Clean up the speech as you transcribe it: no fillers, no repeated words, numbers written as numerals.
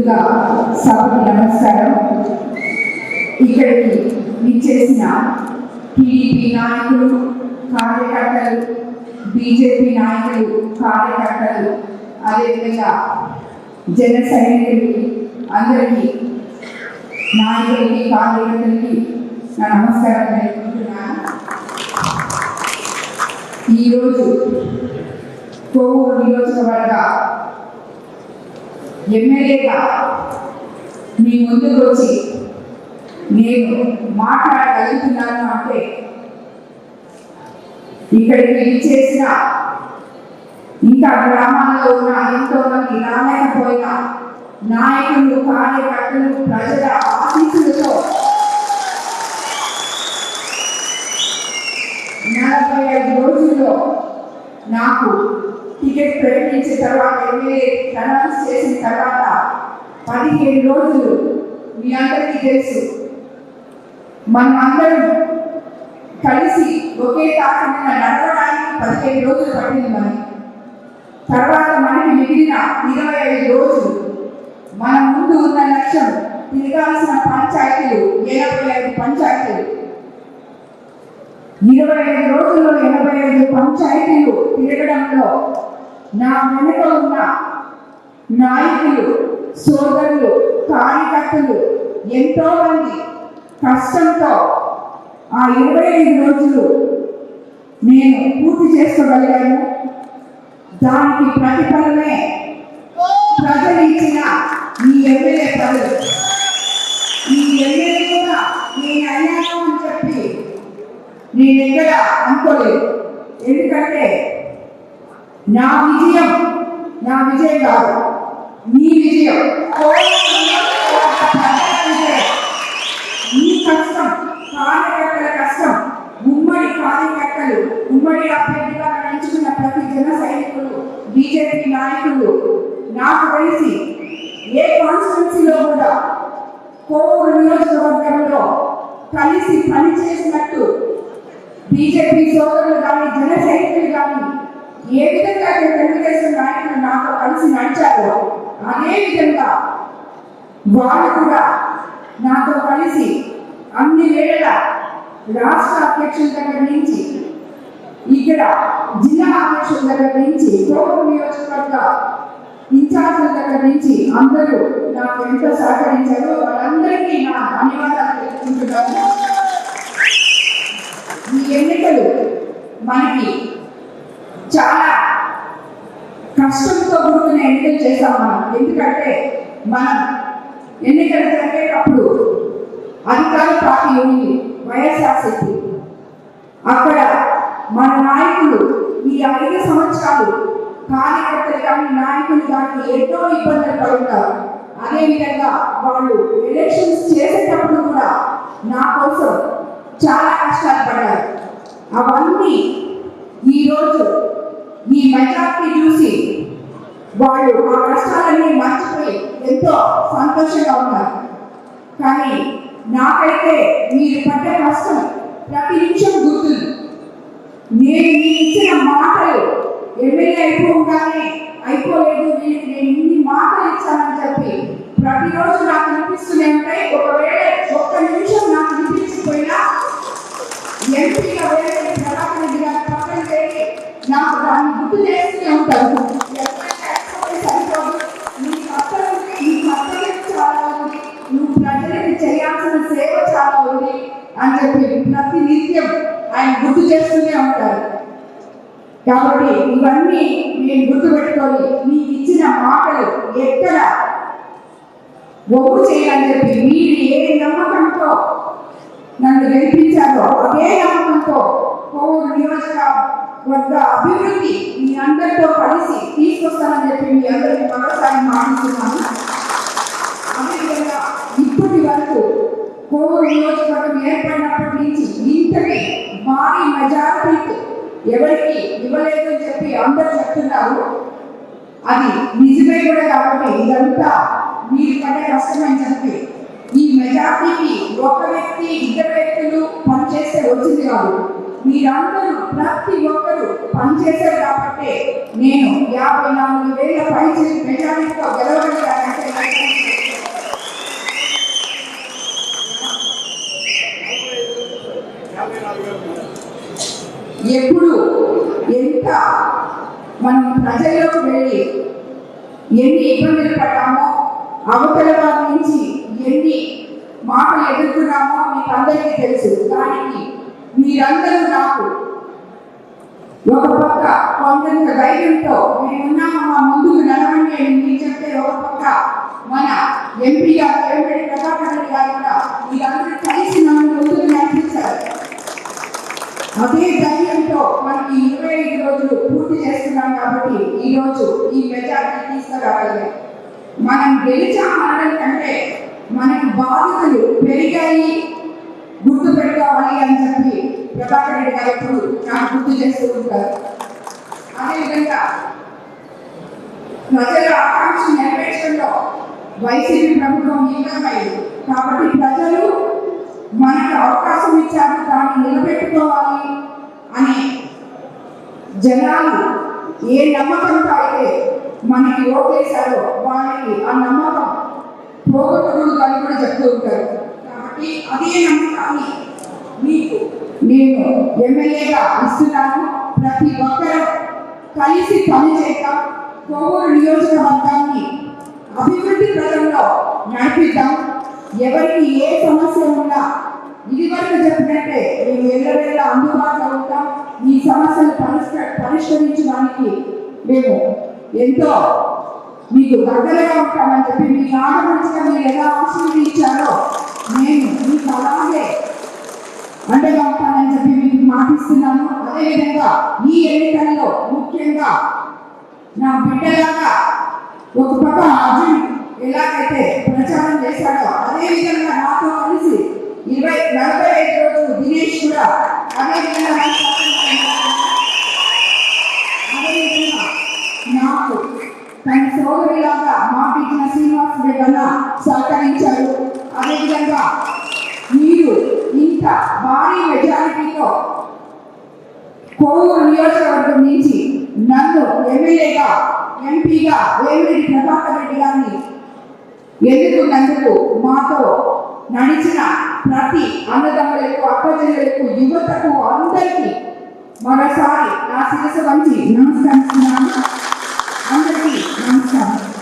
ముందుగా సభకు నమస్కారం. ఇక్కడికి విచ్చేసిన టీడీపీ నాయకులు, కార్యకర్తలు, బీజేపీ నాయకులు, కార్యకర్తలు, అదేవిధంగా జన సైనికులకి అందరికీ, నాయకులకి, కార్యకర్తలకి నా నమస్కారం తెలుపుకుంటున్నాను. ఈరోజు కోవూరు నియోజకవర్గ ఎమ్మెల్యేగా మీ ముందుకు వచ్చి నేను మాట్లాడగలుగుతున్నాను అంటే ఇక్కడికి విచ్చేసిన ఇంకా గ్రామాల్లో ఉన్న ఎంతో మంది రాలేకపోయిన నాయకులు, కార్యకర్తలు, ప్రజల ఆశీస్సులతో 45 రోజుల్లో నాకు టికెట్ ప్రకటించిన తర్వాత, ఎమ్మెల్యే అనౌన్స్ చేసిన తర్వాత 15 రోజులు మీ అందరికీ తెలుసు, మనం అందరం కలిసి ఒకే తాటి మీద నడవడానికి 15 రోజులు పట్టింది. తర్వాత మనకి మిగిలిన 25 రోజులు మన ముందు ఉన్న లక్ష్యం తిరగాల్సిన పంచాయతీలు 85 పంచాయతీలు. 25 రోజుల్లో 85 పంచాయతీలు తిరగడంలో నా వెనుక ఉన్న నాయకులు, సోదరులు, కార్యకర్తలు ఎంతో మంది కష్టంతో ఆ 25 రోజులు నేను పూర్తి చేసుకోగలిగాను. దానికి ప్రతిఫలమే ప్రజలు ఇచ్చిన ఈ ఎమ్మెల్యే పదవి. ఈ ఎమ్మెల్యే కూడా నేను అయ్యాను అని చెప్పి నేను ఎక్కడ అనుకోలేదు. ఎందుకంటే నా విజయం కాదు, మీ విజయం, మీ కష్టం, కార్యకర్తల కష్టం, ఉమ్మడి కార్యకర్తలు, ఉమ్మడి అభ్యర్థిగా ఎంచుకున్న ప్రతి జన సైనికులు, బీజేపీ నాయకులు నాకు తెలిసి ఏ కాన్స్టిట్యున్సీలో కూడా కోవూరు నియోజకవర్గంలో కలిసి పనిచేసినట్టు బీజేపీ సోదరులు కానీ, జన సైనికులు కానీ ఏ విధంగా తెలుగుదేశం నాయకులు నాతో కలిసి నడిచారో అదే విధంగా వాళ్ళు కూడా నాతో కలిసి అన్ని వేళ రాష్ట్ర అధ్యక్షుల దగ్గర నుంచి, ఇక్కడ జిల్లా అధ్యక్షుల దగ్గర నుంచి, కోవూరు నియోజకవర్గ ఇన్ఛార్జీల దగ్గర నుంచి అందరూ నాకు ఎంతో సహకరించారు. వాళ్ళందరికీ నా ధన్యవాదాలు తెలుపుకుంటున్నాను. ఈ ఎన్నికలు మనకి చాలా కష్టంతో కూడుకున్న ఎన్నికలు చేస్తాం మనం. ఎందుకంటే మనం ఎన్నికలు జరిగేటప్పుడు అధికార పార్టీ ఉంది వైఎస్ఆర్సీపీ. అక్కడ మన నాయకులు ఈ 5 సంవత్సరాలు కార్యకర్తలు కానీ, నాయకులు కానీ ఎన్నో ఇబ్బందులు పడుతున్నారు. అదేవిధంగా వాళ్ళు ఎలక్షన్స్ చేసేటప్పుడు కూడా నా కోసం చాలా కష్టాలు పడ్డారు. అవన్నీ ఈరోజు ఈ మెజార్టీ చూసి వాళ్ళు ఆ కష్టాలన్నీ మర్చిపోయి ఎంతో సంతోషంగా ఉన్నారు. కానీ నాకైతే మీరు పడ్డ కష్టం ప్రతి నిమిషం గుర్తుంది. నేను ఇచ్చిన మాటలు ఎమ్మెల్యే అయిపోలేదు, వీరికి నేను ఇన్ని మాటలు ఇచ్చానని చెప్పి ప్రతిరోజు నాకు అనిపిస్తూనే ఉంటాయి. ఒకవేళ ఒక్క నిమిషం నాకు అనిపించకపోయినా ఎంపీగా వేరే ప్రభాకర్ రెడ్డి గారి పక్కన చేసి నాకు దాన్ని గుర్తు చేస్తూనే ఉంటారు. సరిపోదు, నీ కర్తవ్యం చాలా ఉంది, నువ్వు ప్రజలకి చేయాల్సిన సేవ చాలా ఉంది అని చెప్పి ప్రతి నిత్యం ఆయన గుర్తు చేస్తూనే ఉంటారు. కాబట్టి ఇవన్నీ నేను గుర్తుపెట్టుకొని మీకు ఇచ్చిన మాటలు ఎక్కడ ఒప్పు చేయాలని చెప్పి మీరు ఏ నమ్మకంతో నన్ను గెలిపించారో అదే నమ్మకంతో కోవూరు నియోజకవర్గ అభివృద్ధి మీ అందరితో కలిసి తీసుకొస్తానని చెప్పి మీ అందరికీ మరోసారి మాట్లాడుతున్నాను. అదేవిధంగా ఇప్పటి వరకు కోవూరు నియోజకవర్గం ఏర్పడినప్పటి నుంచి ఇంతటి భారీ మెజారిటీ ఎవరికి ఇవ్వలేదని చెప్పి అందరూ చెప్తున్నారు. అది నిజమే కూడా. కాబట్టి ఇదంతా మీరు పడే కష్టమని చెప్పి ఈ మెజారిటీకి ఒక వ్యక్తి, 2 వ్యక్తులు పనిచేస్తే వచ్చింది కాదు. మీరందరూ ప్రతి ఒక్కరూ పనిచేశారు కాబట్టి నేను 54,000 పైచి మెజారిటీతో గెలవగలిగానంటే ఎప్పుడు ఎంత మనం ప్రజల్లోకి వెళ్ళి ఎన్ని ఇబ్బందులు పడ్డామో, అవతల వారి నుంచి ఎన్ని మాటలు ఎదుర్కొన్నామో మీకు అందరికీ తెలుసు. దానికి మీరందరూ నాకు ఒక పక్క కొంత ధైర్యంతో మేమున్నామా ముందుకు నడవండి అని మీరు చెప్తే, ఒక పక్క మన ఎంపీ గారు వేమిరెడ్డి ప్రభాకర్ రెడ్డి గారు కూడా మీరందరూ కలిసి నన్ను ముందుకు నడిపించారు. అదే ధైర్యంతో మనకి 25 రోజులు పూర్తి చేస్తున్నాం కాబట్టి ఈరోజు ఈ మెజారిటీ తీసుకురాగలిగాం. మనం గెలిచామనడం కంటే మనకి బాధ్యతలు పెరిగాయి, గుర్తు పెట్టుకోవాలి అని చెప్పి ప్రభాకర్ రెడ్డి గారు ఎప్పుడు నాకు గుర్తు చేస్తూ ఉంటారు. అదేవిధంగా ప్రజల ఆకాంక్ష నెరవేర్చడంలో వైసీపీ ప్రభుత్వం విఫలమైంది కాబట్టి ప్రజలు మనకు అవకాశం ఇచ్చారు, దాన్ని నిలబెట్టుకోవాలి అని జనాలు ఏ నమ్మకంతో అయితే మనకి ఓటేశారో వాళ్ళకి ఆ నమ్మకం పోగొట్టుకుని అని కూడా చెప్తూ ఉంటారు. కాబట్టి అదే నమ్మకాన్ని మీకు నేను ఎమ్మెల్యేగా ఇస్తున్నాను. ప్రతి ఒక్కరూ కలిసి పనిచేద్దాం, కోవూరు నియోజకవర్గాన్ని అభివృద్ధి పథంలో నడిపిద్దాం. ఎవరికి ఏ సమస్య ఉన్నా ఇదివరకు చెప్పినట్టే మేము ఎల్లవేళ అందుబాటులో ఉంటాం. ఈ సమస్యలు పరిష్కరించడానికి మేము ఎంతో మీకు దగ్గరగా ఉంటామని చెప్పి మీ ఆడపడుచుగా మీరు ఎలా ఆశీర్వదించారో నేను మీకు అలాగే అండగా ఉంటానని చెప్పి మీకు మాటిస్తున్నాను. అదేవిధంగా ఈ ఎన్నికల్లో ముఖ్యంగా నా బిడ్డలాగా ఒక పక్క అర్జున్ ఎలాగైతే ప్రచారం చేశాడో అదేవిధంగా నాతో కలిసి 45 రోజులు దినేష్ కూడా అదేవిధంగా నాకు తన సోదరులాగా మాటిచ్చిన శ్రీనివాస్ రెడ్డి సహకరించారు. అదేవిధంగా మీరు ఇంత భారీ మెజారిటీతో కోవూరు నియోజకవర్గం నుంచి నన్ను ఎమ్మెల్యేగా ఎంపీగా వేమిరెడ్డి ప్రభాకర్ రెడ్డి గారిని ఎన్నుకున్నందుకు మాతో నడిచిన ప్రతి అన్నదమ్ములకు, అక్కచెల్లెలకు, యువతకు అందరికీ మరోసారి నా శిరస్సు వంచి నమస్కరిస్తున్నాను. అందరికీ నమస్కారం.